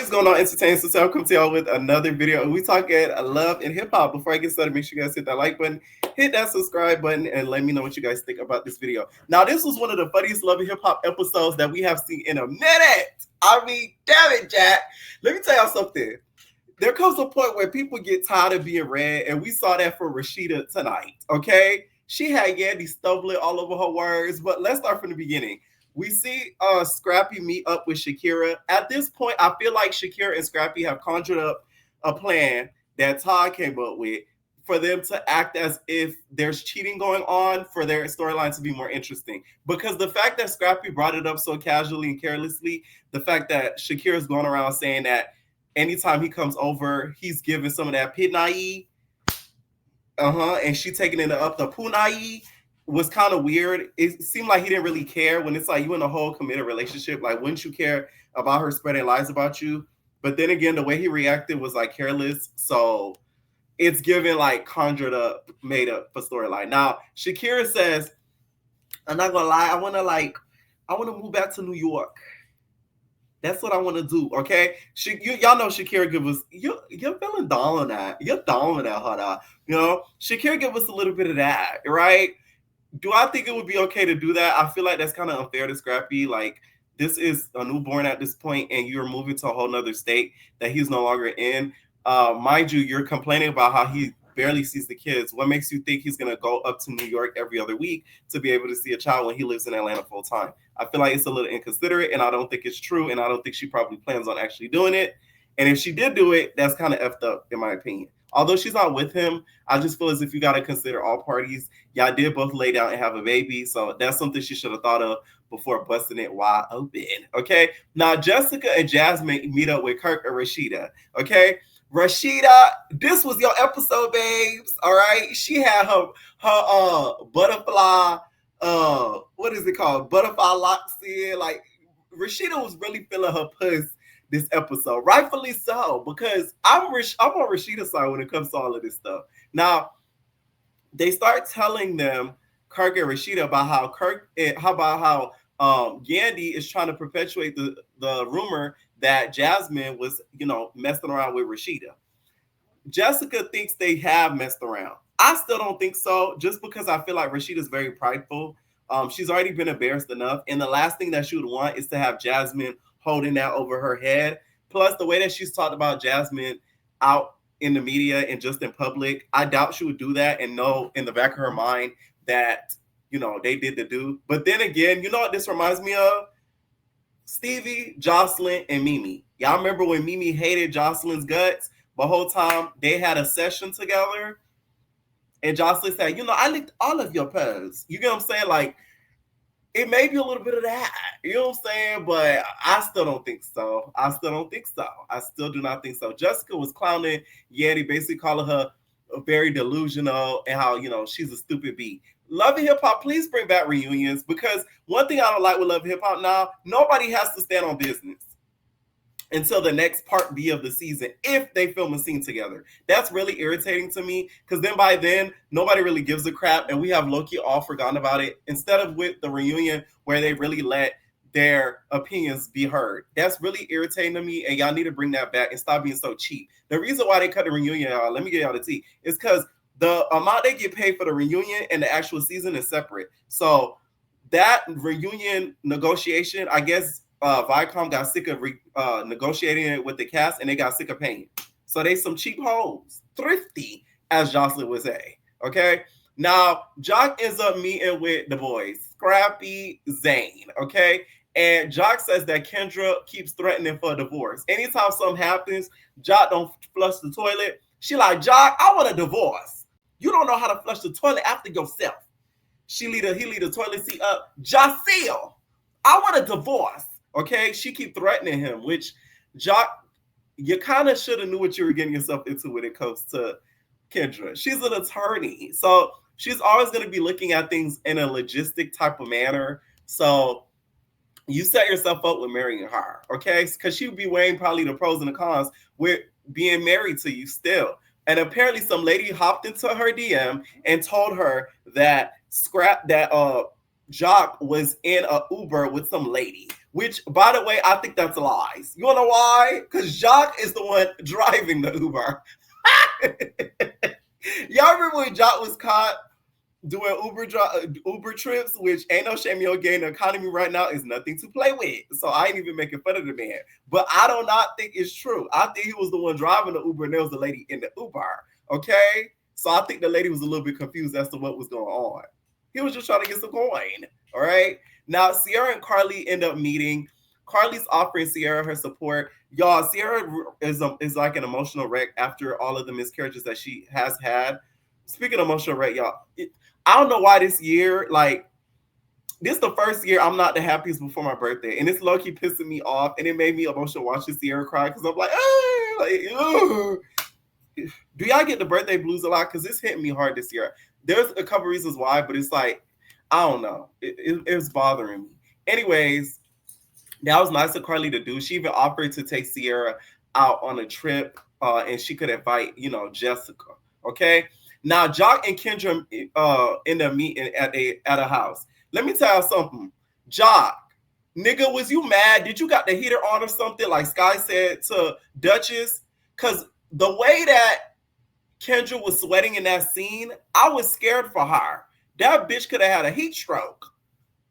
is going on, entertainment? So I'll come to y'all with another video. And we talking love and hip hop. Before I get started, make sure you guys hit that like button, hit that subscribe button, and let me know what you guys think about this video. Now, this was one of the funniest love and hip hop episodes that we have seen in a minute. I mean, damn it, Jack. Let me tell y'all something. There comes a point where people get tired of being read, and we saw that for Rashida tonight. Okay, she had Yandy stumbling all over her words. But let's start from the beginning. We see Scrappy meet up with Shakira. At this point, I feel like Shakira and Scrappy have conjured up a plan that Todd came up with for them to act as if there's cheating going on for their storyline to be more interesting. Because the fact that Scrappy brought it up so casually and carelessly, the fact that Shakira's going around saying that anytime he comes over, he's giving some of that pitnai, and she taking it up the punai, was kind of weird. It seemed like he didn't really care when it's like you in a whole committed relationship. Like, wouldn't you care about her spreading lies about you? But then again, the way he reacted was like careless. So it's given like conjured up, made up for storyline. Now, Shakira says, I'm not gonna lie, I wanna move back to New York. That's what I want to do, okay? Y'all know Shakira give us, you're feeling down on that. You're down on that, Hada. Shakira give us a little bit of that, right? Do I think it would be okay to do that? I feel like that's kind of unfair to Scrappy. Like, this is a newborn at this point, and you're moving to a whole nother state that he's no longer in. Mind you, you're complaining about how he barely sees the kids. What makes you think he's going to go up to New York every other week to be able to see a child when he lives in Atlanta full time? I feel like it's a little inconsiderate, and I don't think it's true, and I don't think she probably plans on actually doing it. And if she did do it, that's kind of effed up, in my opinion. Although she's not with him, I just feel as if you got to consider all parties. Y'all did both lay down and have a baby, so that's something she should have thought of before busting it wide open, okay? Now, Jessica and Jasmine meet up with Kirk and Rashida, okay? Rashida, this was your episode, babes, all right? She had her butterfly, what is it called? Butterfly locks in. Like, Rashida was really feeling her puss this episode, rightfully so, because I'm on Rashida's side when it comes to all of this stuff. Now, they start telling them, Kirk and Rashida, about how Yandy is trying to perpetuate the rumor that Jasmine was, messing around with Rashida. Jessica thinks they have messed around. I still don't think so, just because I feel like Rashida's very prideful. She's already been embarrassed enough, and the last thing that she would want is to have Jasmine holding that over her head. Plus, the way that she's talked about Jasmine out in the media and just in public, I doubt she would do that and know in the back of her mind that, they did the do. But then again, you know what this reminds me of? Stevie, Jocelyn, and Mimi. Y'all remember when Mimi hated Jocelyn's guts? The whole time they had a session together, and Jocelyn said, I licked all of your pearls. You get what I'm saying? Like, it may be a little bit of that. You know what I'm saying? But I still don't think so. I still do not think so. Jessica was clowning Yandy, basically calling her very delusional and how, she's a stupid bee. Love and Hip Hop, please bring back reunions, because one thing I don't like with Love and Hip Hop now, nobody has to stand on business until the next part B of the season if they film a scene together. That's really irritating to me, because then by then, nobody really gives a crap, and we have low-key all forgotten about it, instead of with the reunion where they really let their opinions be heard. That's really irritating to me, and y'all need to bring that back and stop being so cheap. The reason why they cut the reunion, y'all, let me get y'all the tea, is because the amount they get paid for the reunion and the actual season is separate. So that reunion negotiation, I guess, Viacom got sick of negotiating it with the cast, and they got sick of paying. So they some cheap hoes, thrifty, as Jocelyn would say. Okay. Now, Jock ends up meeting with the boys, Scrappy, Zane. Okay. And Jock says that Kendra keeps threatening for a divorce. Anytime something happens, Jock don't flush the toilet. She like, Jock, I want a divorce. You don't know how to flush the toilet after yourself. He leave the toilet seat up. Jaceel, I want a divorce. Okay, she keep threatening him, which, Jock, you kind of should have knew what you were getting yourself into when it comes to Kendra. She's an attorney, so she's always going to be looking at things in a logistic type of manner. So you set yourself up with marrying her, okay? Because she would be weighing probably the pros and the cons with being married to you still. And apparently some lady hopped into her DM and told her that Jock was in a Uber with some lady, Which, by the way, I think that's lies. You wanna know why? Because Jacques is the one driving the Uber. Y'all remember when Jacques was caught doing Uber trips, which ain't no shame in your game. The economy right now is nothing to play with. So I ain't even making fun of the man. But I do not think it's true. I think he was the one driving the Uber and there was a lady in the Uber. Okay? So I think the lady was a little bit confused as to what was going on. He was just trying to get some coin. All right? Now, Sierra and Carly end up meeting. Carly's offering Sierra her support. Y'all, Sierra is like an emotional wreck after all of the miscarriages that she has had. Speaking of emotional wreck, y'all, I don't know why this year, like, this is the first year I'm not the happiest before my birthday. And it's low-key pissing me off. And it made me emotional watching Sierra cry because I'm like, do y'all get the birthday blues a lot? Because it's hitting me hard this year. There's a couple reasons why, but it's like, I don't know. It's bothering me. Anyways, that was nice of Carly to do. She even offered to take Sierra out on a trip, and she could invite, Jessica. Okay. Now, Jock and Kendra end up meeting at a house. Let me tell you something. Jock, nigga, was you mad? Did you got the heater on or something, like Sky said to Duchess? Because the way that Kendra was sweating in that scene, I was scared for her. That bitch could have had a heat stroke.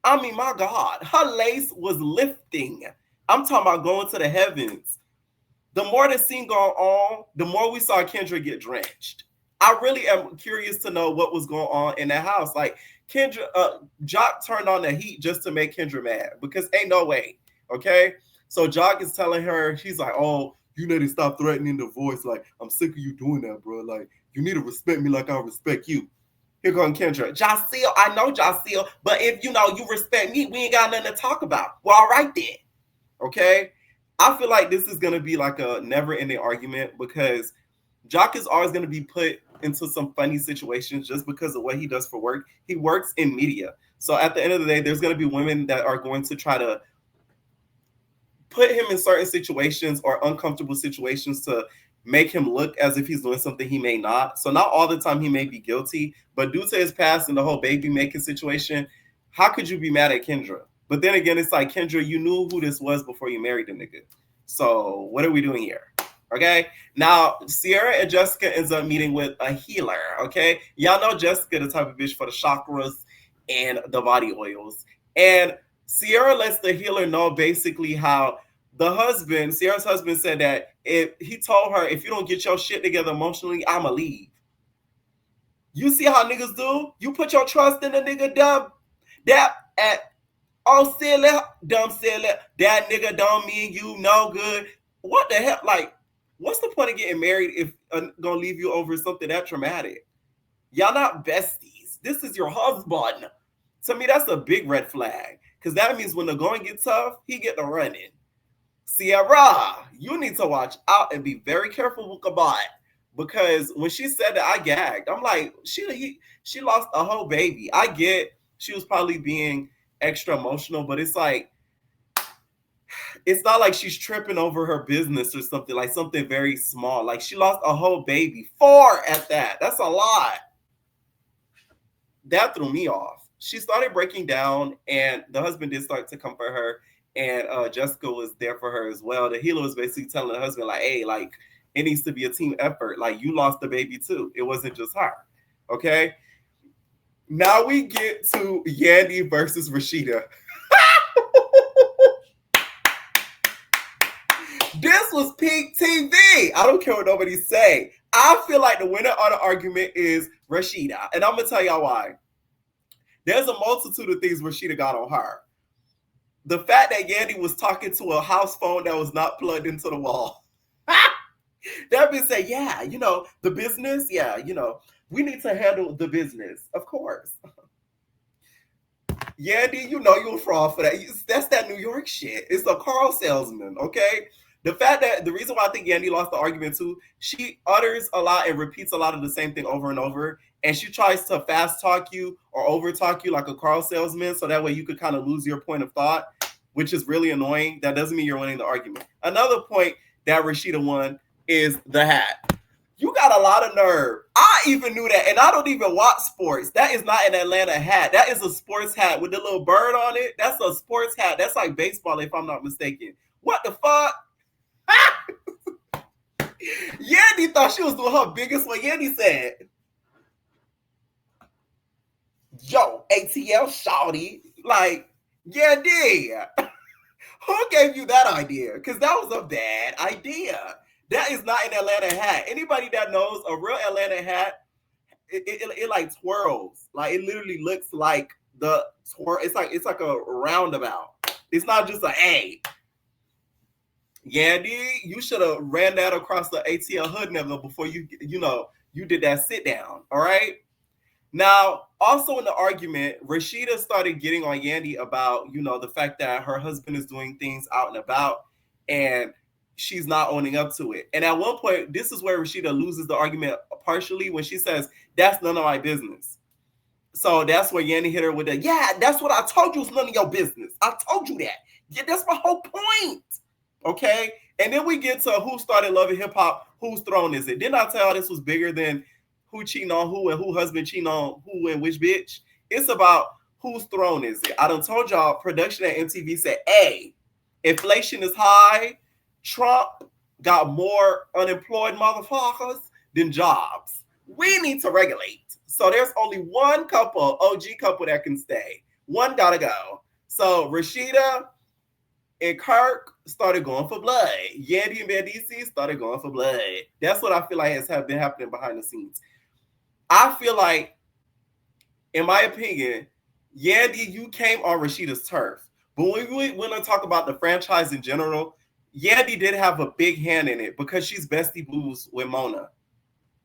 I mean, my God, her lace was lifting. I'm talking about going to the heavens. The more the scene going on, the more we saw Kendra get drenched. I really am curious to know what was going on in that house. Like, Kendra, Jock turned on the heat just to make Kendra mad because ain't no way. Okay. So Jock is telling her, she's like, oh, you need to stop threatening the voice. Like, I'm sick of you doing that, bro. Like, you need to respect me like I respect you. Here comes Kendra. Jaceel, I know Jaceel, but if you respect me, we ain't got nothing to talk about. Well, all right then. Okay. I feel like this is going to be like a never-ending argument because Jock is always going to be put into some funny situations just because of what he does for work. He works in media. So at the end of the day, there's going to be women that are going to try to put him in certain situations or uncomfortable situations to make him look as if he's doing something he may not. So not all the time he may be guilty, but due to his past and the whole baby making situation, how could you be mad at Kendra? But then again, it's like, Kendra, you knew who this was before you married the nigga. So what are we doing here? Okay. Now, Sierra and Jessica ends up meeting with a healer. Okay. Y'all know Jessica, the type of bitch for the chakras and the body oils. And Sierra lets the healer know basically how Sierra's husband said that if he told her, if you don't get your shit together emotionally, I'ma leave. You see how niggas do? You put your trust in a nigga, dumb. That at silly, dumb silly. That nigga don't mean you no good. What the hell? Like, what's the point of getting married if gonna leave you over something that traumatic? Y'all not besties. This is your husband. To me, that's a big red flag. Because that means when the going gets tough, he get the running. Sierra, you need to watch out and be very careful with Kabat. Because when she said that, I gagged. I'm like, she lost a whole baby. I get she was probably being extra emotional, but it's like, it's not like she's tripping over her business or something, like something very small. Like, she lost a whole baby. 4 at that. That's a lot. That threw me off. She started breaking down, and the husband did start to comfort her, and Jessica was there for her as well. The healer was basically telling the husband, like, hey, like, it needs to be a team effort. Like, you lost the baby too. It wasn't just her. Okay? Now we get to Yandy versus Rashida. This was peak TV. I don't care what nobody say. I feel like the winner of the argument is Rashida. And I'm going to tell y'all why. There's a multitude of things Rashida got on her. The fact that Yandy was talking to a house phone that was not plugged into the wall. That bitch said, yeah, the business. Yeah, we need to handle the business. Of course. Yandy, you a fraud for that. That's that New York shit. It's a car salesman, okay? The reason why I think Yandy lost the argument too, she utters a lot and repeats a lot of the same thing over and over. And she tries to fast talk you or over talk you like a car salesman. So that way you could kind of lose your point of thought, which is really annoying. That doesn't mean you're winning the argument. Another point that Rashida won is the hat. You got a lot of nerve. I even knew that, and I don't even watch sports. That is not an Atlanta hat. That is a sports hat with the little bird on it. That's a sports hat. That's like baseball, if I'm not mistaken. What the fuck? Yandy thought she was doing her biggest one. Yandy said, yo, ATL shawty. Like, Yandy, who gave you that idea? Because that was a bad idea. That is not an Atlanta hat. Anybody that knows a real Atlanta hat, it like twirls. Like it literally looks like the twirl. It's like a roundabout. It's not just an A. Yandy, you should have ran that across the ATL hood never before you did that sit down. All right. Now, also in the argument, Rashida started getting on Yandy about the fact that her husband is doing things out and about, and she's not owning up to it. And at one point, this is where Rashida loses the argument partially when she says, that's none of my business. So that's where Yandy hit her with the, yeah, that's what I told you, it's none of your business. I told you that. Yeah, that's my whole point. Okay? And then we get to who started loving hip hop, whose throne is it? Didn't I tell you this was bigger than who cheating on who and who husband cheating on who and which bitch? It's about whose throne is it? I done told y'all, production at MTV said, hey, inflation is high. Trump got more unemployed motherfuckers than jobs. We need to regulate. So there's only one couple, OG couple, that can stay. One gotta go. So Rashida and Kirk started going for blood. Yandy and Bandici started going for blood. That's what I feel like has been happening behind the scenes. I feel like, in my opinion, Yandy, you came on Rashida's turf. But when we want to talk about the franchise in general, Yandy did have a big hand in it because she's bestie blues with Mona.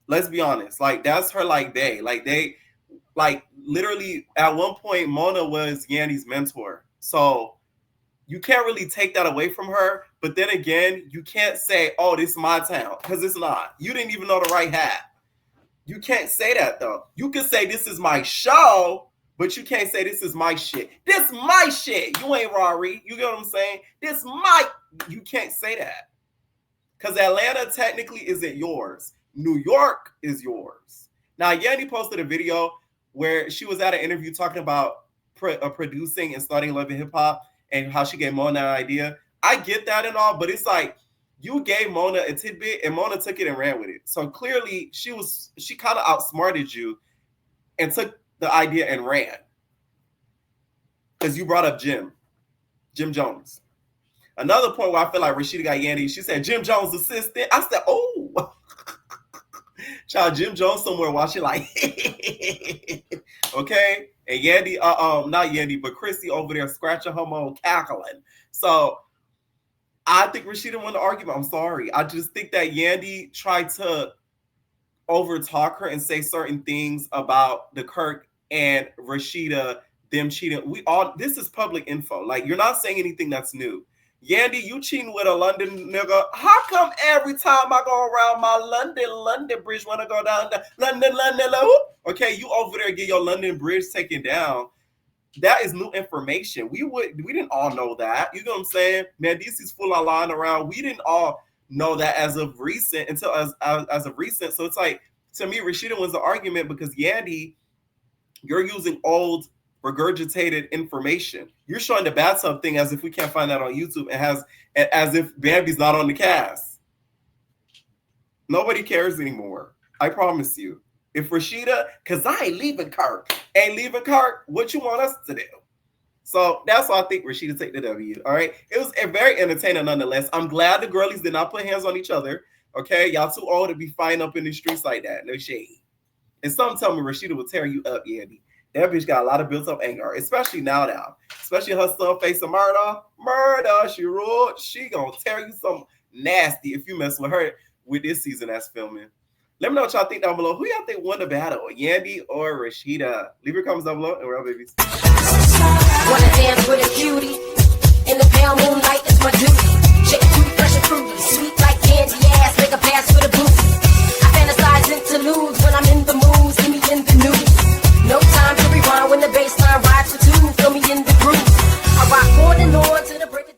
Let's be honest. Like, that's her, like, they. Like, they, like, literally, at one point, Mona was Yandy's mentor. So, you can't really take that away from her. But then again, you can't say, oh, this is my town. Because it's not. You didn't even know the right hat. You can't say that, though. You can say, this is my show, but you can't say, this is my shit. This my shit. You ain't Rory. You get what I'm saying? This my... You can't say that. Because Atlanta technically isn't yours. New York is yours. Now, Yandy posted a video where she was at an interview talking about producing and starting Love and Hip Hop and how she gave Mona an idea. I get that and all, but it's like you gave Mona a tidbit and Mona took it and ran with it. So clearly she kind of outsmarted you and took the idea and ran. Because you brought up Jim Jones. Another point where I feel like Rashida got Yandy, she said Jim Jones' assistant. I said, oh, child, Jim Jones somewhere watching like, okay. And Yandy, not Yandy, but Chrissy over there scratching her mouth, cackling. So I think Rashida won the argument. I'm sorry. I just think that Yandy tried to overtalk her and say certain things about the Kirk and Rashida, them cheating. This is public info. Like, you're not saying anything that's new. Yandy, you cheating with a London nigga. How come every time I go around my London Bridge when I go down the London, okay, you over there get your London Bridge taken down. That is new information. We didn't all know that. You know what I'm saying? Man, DC's full on lying around. We didn't all know that as of recent until as of recent. So it's like, to me, Rashida wins the argument because Yandy, you're using old regurgitated information. You're showing the bathtub thing as if we can't find that on YouTube and as if Bambi's not on the cast. Nobody cares anymore. I promise you. If Rashida, because I ain't leaving Kirk, what you want us to do? So that's why I think Rashida take the W. All right. It was very entertaining nonetheless. I'm glad the girlies did not put hands on each other. Okay. Y'all too old to be fighting up in the streets like that. No shade. And some tell me Rashida will tear you up, Yandy. That bitch got a lot of built-up anger, especially now. Especially her son facing murder. She ruled. She gonna tear you some nasty if you mess with her with this season that's filming. Let me know what y'all think down below. Who y'all think won the battle, Yandy or Rashida? Leave your comments down below, and we're out, babies. Wanna dance with a cutie in the pale moonlight? That's my duty. Shake toothbrush and fruity, sweet like candy ass. Make a pass for the booty. I fantasize interludes when I'm in the mood. See me in the news. No time to rewind when the baseline rides for two. Feel me in the groove. I rock on and on to the break of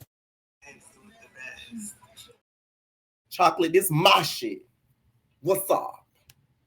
Chocolate, this my shit. What's up?